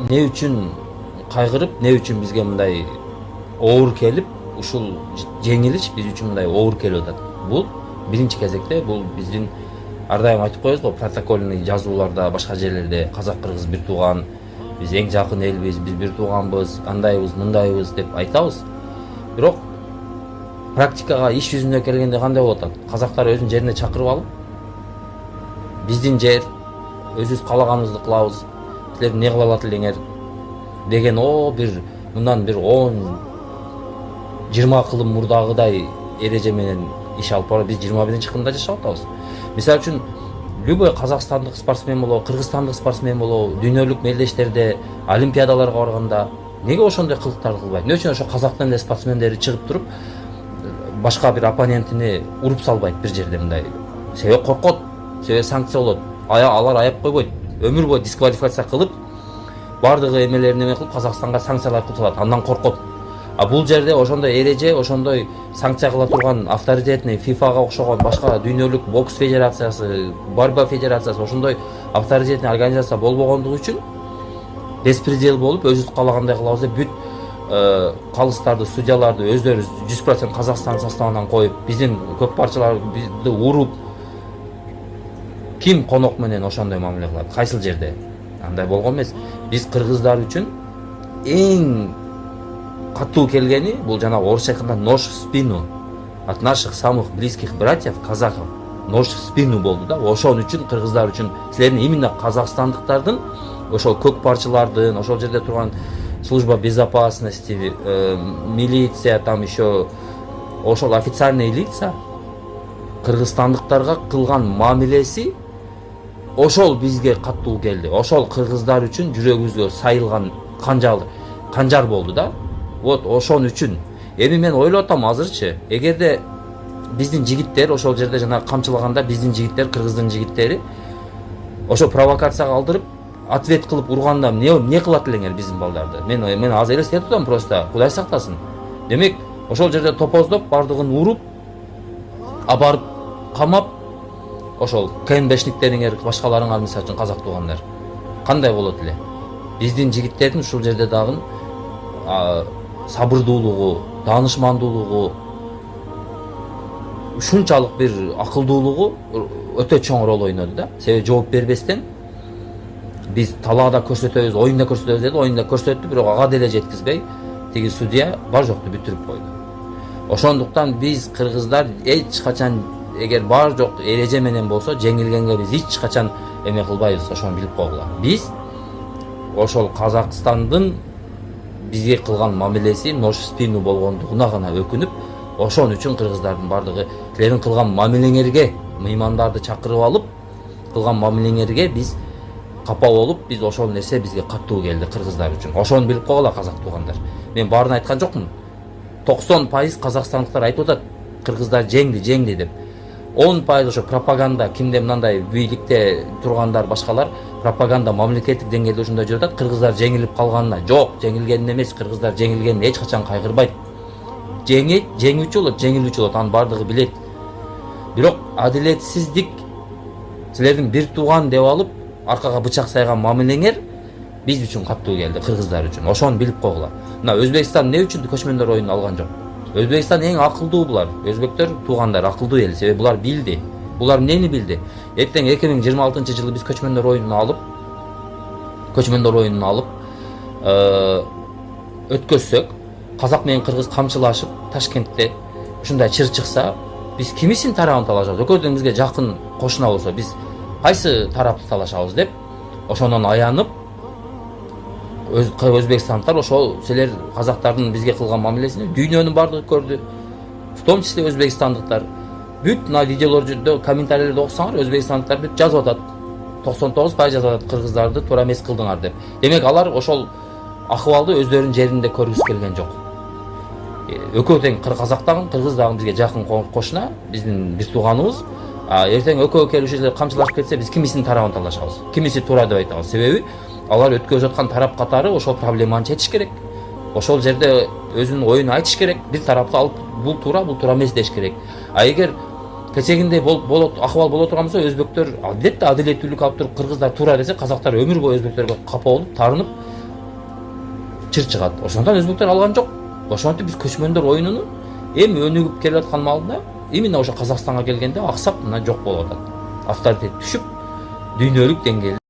эмне үчүн кайгырып, эмне үчүн бизге мындай оор келип, ушул жеңилиш биз үчүн мындай оор келип атат. Бул биринчи кезекте бул биздин ар дайым айтып коебуз го, протокольный жазууларда, башка жерлерде казак кыргыз бир тууган, биз эң жакын элбиз, биз бир тууганбыз, андайбыз, мындайбыз деп айтабыз. Бирок практикага, иш жүзүнө келгенде кандай болуп атат? Казактар өзүнүн жерине чакырып алып, биздин жер, өзүбүз каалаганыбызды кылабыз, силер эмне кыла алат элеңер деген бир мындан бир 10-20 кылым мурдагыдай эреже менен иш алып барып, биз 21-кылымда жашап атабыз. Мисалы үчүн любой казакстандык спортсмен болобу, кыргызстандык спортсмен болобу, дүйнөлүк мелдештерде, олимпиадаларга барганда неге ошондой кылыктарды кылбайт? Эмне үчүн ошо казактын эле спортсмендери чыгып туруп башка бир оппонентини уруп салбайт бир жерде мындай? Себеби коркот, себеби санкция болот. Алар аяп койбойт. Өмүр бою дисквалификация кылып, бардыгы эмелерин эме кылып Казакстанга санкциялар кылып салат. Андан коркот. А бул жерде ошондой эреже, ошондой санкция кыла турган авторитетный ФИФАга окшогон башка дүйнөлүк бокс федерациясы, борьба федерациясы ошондой авторитетный организация болбогондугу үчүн беспредел болуп, өзүбүз каалагандай кылабыз деп бүт калыстарды, судьяларды өздөрү 100% Казакстан составынан коюп, биздин көк парчалар бизди уруп, ким конок менен ошондой мамиле кылат? Кайсыл жерде? Андай болгон эмес. Биз кыргыздар үчүн эң катуу келгени бул жанагы орусча айтканда нож в спину от наших самых близких братьев казаков. Нож в спину болду да. Ошон үчүн кыргыздар үчүн силердин именно казакстандыктардын ошол көк парчалардын, ошол жерде турган служба безопасности, милиция, там еще ошол официальный лица кыргызстандыктарга кылган мамилеси ошол бизге катуу келди. Ошол кыргыздар үчүн жүрөгүбүзгө сайылган канжар болду да. Вот ошон үчүн. Эми мен ойлоп атам азырчы, эгерде биздин жигиттер ошол жерде жана камчылаганда биздин жигиттер, кыргыздын жигиттери ошо провокацияга алдырып, ответ кылып урганда эмне кылат элеңер биздин балдарды? Мен аз элестетип атам просто, Кудай сактасын. Демек, ошол жерде топоздоп, бардыгын уруп, барып камап, ошол КНБшниктериңер, башкаларыңар мисалы үчүн казак туугандар. Кандай болот эле? Биздин жигиттердин ушул жерде дагы сабырдуулугу, таанышмандуулугу, ушунчалык бир акылдуулугу өтө чоң роль ойноду да. Себеби жооп бербестен биз талаада көрсөтөбүз, оюнда көрсөтөбүз деди, оюнда көрсөттү, бирок ага деле жеткизбей, тиги судья бар жокту бүтүрүп койду. Ошондуктан биз кыргыздар эч качан эгер бар жок эреже менен болсо жеңилгенге биз эч качан эме кылбайбыз, ошону билип койгула. Биз ошол Казакстандын бизге кылган мамилеси нож в спину болгондугуна гана өкүнүп, ошон үчүн кыргыздардын бардыгы силердин кылган мамилеңерге мыймандарды чакырып алып, кылган мамилеңерге биз капа болуп, биз ошол нерсе бизге катуу келди кыргыздар үчүн. Ошону билип койгула казак туугандар. Мен баарын айткан жокмун. 90% казакстандыктар айтып атат, кыргыздар жеңди деп. 10% ошо пропаганда, кимде мындай бийликте тургандар башкалар пропаганда мамлекеттик деңгээлде ушундай жүрүп атат, кыргыздар жеңилип калганына. Жок, жеңилгенин эмес, кыргыздар жеңилгенине эч качан кайгырбайт. Жеңүүчү болот, жеңилүүчү болот, анын бардыгы билет. Бирок адилетсиздик силердин бир тууган деп алып, аркага бычак сайган мамилеңер биз үчүн катуу келди, кыргыздар үчүн. Ошону билип койгула. Мына Өзбекстан эмне үчүн көчмөндөр оюнун алган жок? Өзбекстан эң акылдуу булар. Өзбектер туугандар акылдуу эл, себеби булар билди. Булар эмнени билди? Эртең 2026-жылы биз көчмөндөр оюнун алып, өткөзсөк, казак менен кыргыз камчылашып Ташкентте ушундай чыр чыкса, биз кимисин тарабын талашабыз? Экөөдөн бизге жакын кошуна болсо, биз кайсы тарапты талашабыз деп, ошондон аянып, өзбекстандыктар ошол силер казактардын бизге кылган мамилесин дүйнөнүн бардыгы көрдү. В том числе өзбекстандыктар. Бүт мына видеолордо, комментарийлерди окусаңар, өзбекстандыктар бүт жазып атат. 99% жазып атат, кыргыздарды туура эмес кылдыңар деп. Демек алар ошол акыбалды өздөрүнүн жеринде көргүсү келген жок. Экөө тең казак дагы, кыргыз дагы бизге жакын кошуна, биздин бир тууганыбыз. Эртең экөө келип ушул жерде камчылашып кетсе, биз кимисин тарабын талашабыз? Кимиси туура деп айтабыз? Себеби алар өткөзүп аткан тарап катары ошол проблеманы чечиш керек. Ошол жерде өзүнүн оюн айтыш керек. Бир тарапты алып, бул туура эмес деш керек. А эгер кечегиндей акыбал боло турган болсо, өзбектөр албетте адилеттүүлүк алып туруп кыргыздар туура десе, казактар өмүр бою өзбектерге капа болуп, тарынып, чыр чыгат. Ошондон өзбектер алган жок. Ошентип биз көчмөндөр оюнуну эми өнүгүп келаткан маалда именно ошо Казакстанга келгенде аксап мына жок болуп атат. Авторитет түшүп, дүйнөлүк деңгээлде